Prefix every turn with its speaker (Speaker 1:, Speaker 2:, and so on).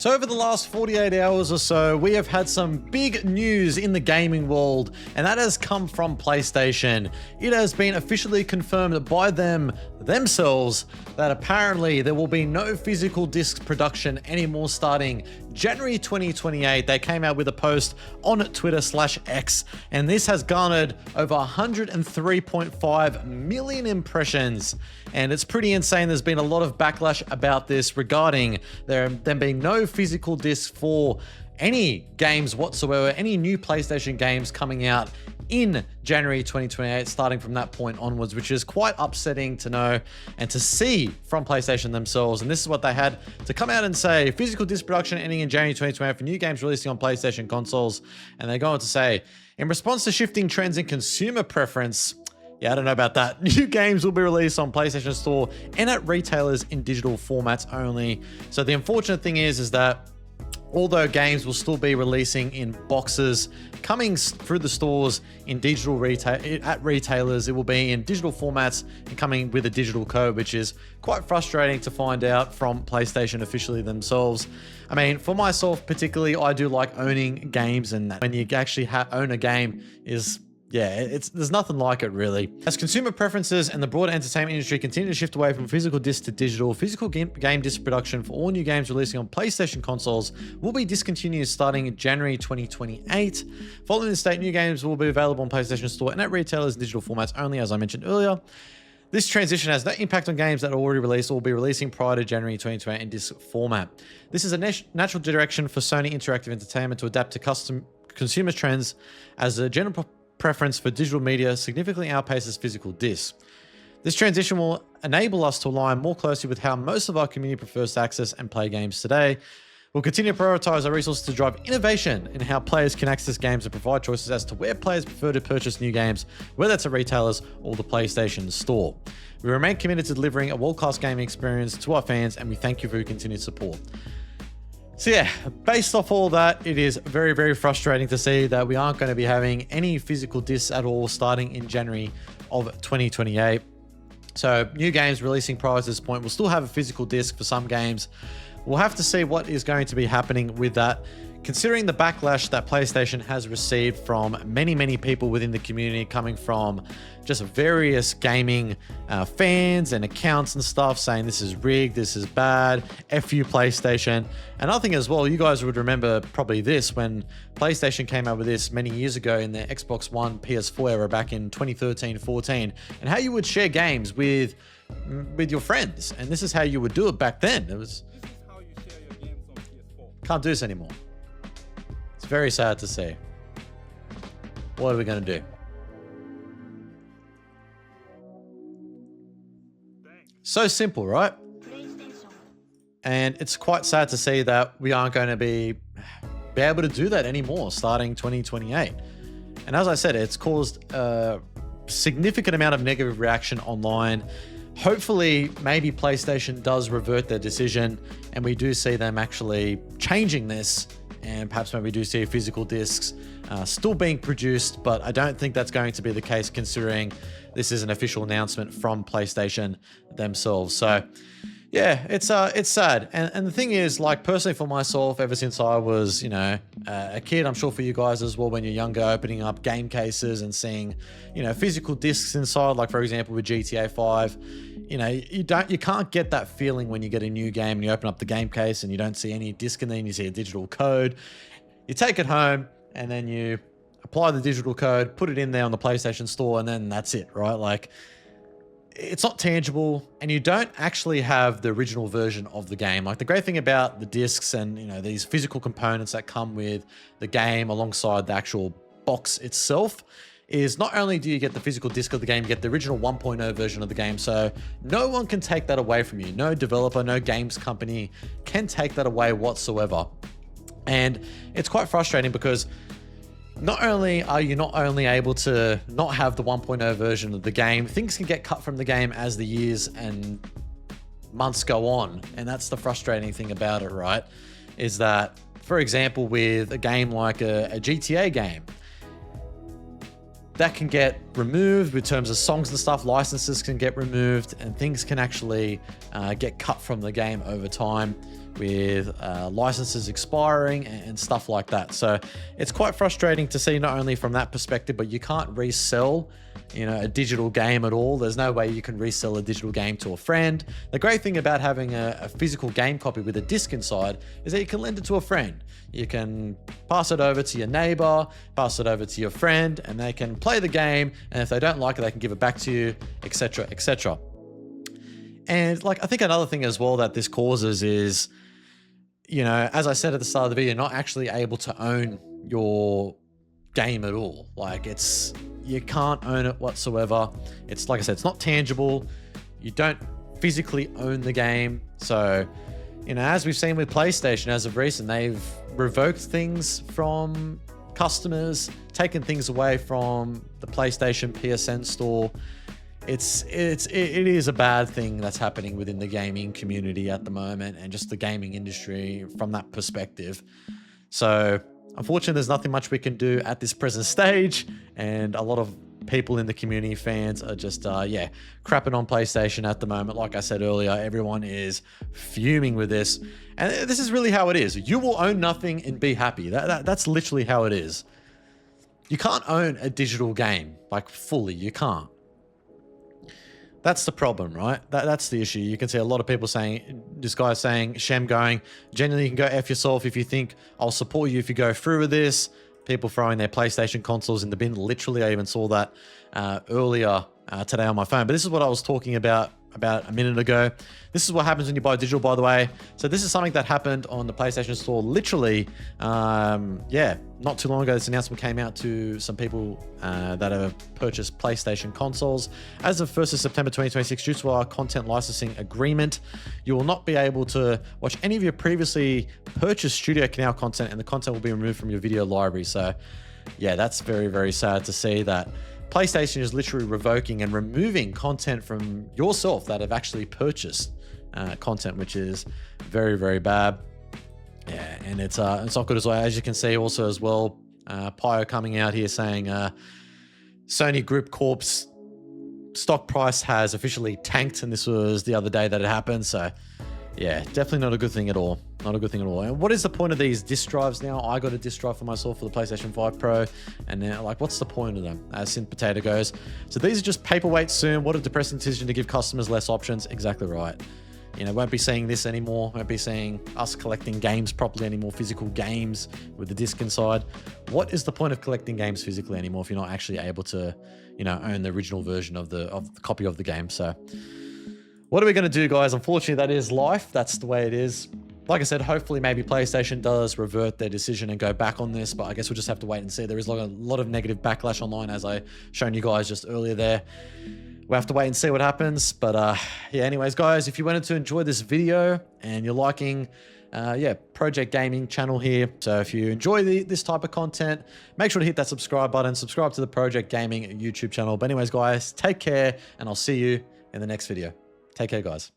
Speaker 1: So over the last 48 hours or so, we have had some big news in the gaming world, and that has come from PlayStation. It has been officially confirmed by themselves that apparently there will be no physical disc production anymore starting January 2028. They came out with a post on Twitter/X, and this has garnered over 103.5 million impressions. And it's pretty insane. There's been a lot of backlash about this regarding them being no physical disc for any games whatsoever, any new PlayStation games coming out in January 2028, starting from that point onwards, which is quite upsetting to know and to see from PlayStation themselves. And this is what they had to come out and say: physical disc production ending in January 2028 for new games releasing on PlayStation consoles. And they go on to say, in response to shifting trends in consumer preference, yeah, I don't know about that. New games will be released on PlayStation Store and at retailers in digital formats only. So the unfortunate thing is that although games will still be releasing in boxes, coming through the stores in digital at retailers, it will be in digital formats and coming with a digital code, which is quite frustrating to find out from PlayStation officially themselves. I mean, for myself particularly, I do like owning games, and when you actually own a game is... yeah, there's nothing like it really. As consumer preferences and the broader entertainment industry continue to shift away from physical disc to digital, physical game disc production for all new games releasing on PlayStation consoles will be discontinued starting in January 2028. Following this date, new games will be available on PlayStation Store and at retailers in digital formats only, as I mentioned earlier. This transition has no impact on games that are already released or will be releasing prior to January 2028 in disc format. This is a natural direction for Sony Interactive Entertainment to adapt to consumer trends, as a general preference for digital media significantly outpaces physical discs. This transition will enable us to align more closely with how most of our community prefers to access and play games today. We'll continue to prioritize our resources to drive innovation in how players can access games and provide choices as to where players prefer to purchase new games, whether it's at retailers or the PlayStation Store. We remain committed to delivering a world-class gaming experience to our fans, and we thank you for your continued support. So yeah, based off all that, it is very, very frustrating to see that we aren't going to be having any physical discs at all starting in January of 2028. So new games releasing prior to this point will still have a physical disc for some games. We'll have to see what is going to be happening with that, considering the backlash that PlayStation has received from many, many people within the community, coming from just various gaming fans and accounts and stuff, saying this is rigged, this is bad, F you PlayStation. Another thing as well, you guys would remember probably this, when PlayStation came out with this many years ago in their Xbox One, PS4 era back in 2013-14, and how you would share games with your friends. And this is how you would do it back then. It was...
Speaker 2: how you share your games on PS4.
Speaker 1: Can't do this anymore. It's very sad to see. What are we going to do? So simple, right? And it's quite sad to see that we aren't going to be able to do that anymore starting 2028. And as I said, it's caused a significant amount of negative reaction online. Hopefully, maybe PlayStation does revert their decision and we do see them actually changing this, and perhaps maybe we do see physical discs still being produced, but I don't think that's going to be the case considering this is an official announcement from PlayStation themselves. So yeah, it's sad. And the thing is, like, personally for myself, ever since I was, a kid, I'm sure for you guys as well, when you're younger, opening up game cases and seeing, physical discs inside, like for example with GTA 5, you can't get that feeling when you get a new game and you open up the game case and you don't see any disc in there and you see a digital code. You take it home and then you apply the digital code, put it in there on the PlayStation Store, and then that's it, right? Like, it's not tangible, and you don't actually have the original version of the game. Like, the great thing about the discs and these physical components that come with the game alongside the actual box itself is not only do you get the physical disc of the game, you get the original 1.0 version of the game. So no one can take that away from you. No developer, no games company can take that away whatsoever. And it's quite frustrating because not only are you not only able to not have the 1.0 version of the game, things can get cut from the game as the years and months go on. And that's the frustrating thing about it, right? Is that, for example, with a game like a GTA game, that can get removed in terms of songs and stuff, licenses can get removed, and things can actually get cut from the game over time. with licenses expiring and stuff like that. So it's quite frustrating to see, not only from that perspective, but you can't resell, you know, a digital game at all. There's no way you can resell a digital game to a friend. The great thing about having a physical game copy with a disc inside is that you can lend it to a friend. You can pass it over to your neighbor, pass it over to your friend, and they can play the game. And if they don't like it, they can give it back to you, etc., etc. And like, I think another thing as well that this causes is, you know, as I said at the start of the video, not actually able to own your game at all. Like, you can't own it whatsoever. It's like I said, it's not tangible. You don't physically own the game. So, you know, as we've seen with PlayStation as of recent, they've revoked things from customers, taken things away from the PlayStation PSN store. It is a bad thing that's happening within the gaming community at the moment, and just the gaming industry from that perspective. So unfortunately, there's nothing much we can do at this present stage, and a lot of people in the community, fans, are just crapping on PlayStation at the moment. Like I said earlier, everyone is fuming with this, and this is really how it is. You will own nothing and be happy. That's literally how it is. You can't own a digital game, like, fully. You can't. That's the problem, right? That's the issue. You can see a lot of people saying, this guy saying, Shem going, generally you can go F yourself if you think I'll support you if you go through with this. People throwing their PlayStation consoles in the bin. Literally, I even saw that earlier today on my phone. But this is what I was talking about a minute ago. This is what happens when you buy digital, by the way. So this is something that happened on the PlayStation Store literally, not too long ago. This announcement came out to some people that have purchased PlayStation consoles. As of 1st of September 2026, due to our content licensing agreement, you will not be able to watch any of your previously purchased Studio Canal content, and the content will be removed from your video library. So yeah, that's very, very sad to see that PlayStation is literally revoking and removing content from yourself that have actually purchased content, which is very, very bad. Yeah, and it's not good as well. As you can see also as well, Pio coming out here saying Sony Group Corp's stock price has officially tanked, and this was the other day that it happened. So yeah, definitely not a good thing at all. Not a good thing at all. And what is the point of these disk drives now? I got a disk drive for myself for the PlayStation 5 Pro, and now, like, what's the point of them? As Synth Potato goes, so these are just paperweights soon. What a depressing decision to give customers less options. Exactly right. You know, won't be seeing this anymore. Won't be seeing us collecting games properly anymore, physical games with the disc inside. What is the point of collecting games physically anymore if you're not actually able to, you know, own the original version of the copy of the game? So what are we going to do, guys? Unfortunately, that is life. That's the way it is. Like I said, hopefully maybe PlayStation does revert their decision and go back on this, but I guess we'll just have to wait and see. There is like a lot of negative backlash online, as I shown you guys just earlier there. We'll have to wait and see what happens. But yeah, anyways, guys, if you wanted to enjoy this video and you're liking Project Gaming channel here, so if you enjoy this type of content, make sure to hit that subscribe button, subscribe to the Project Gaming YouTube channel. But anyways, guys, take care, and I'll see you in the next video. Take care, guys.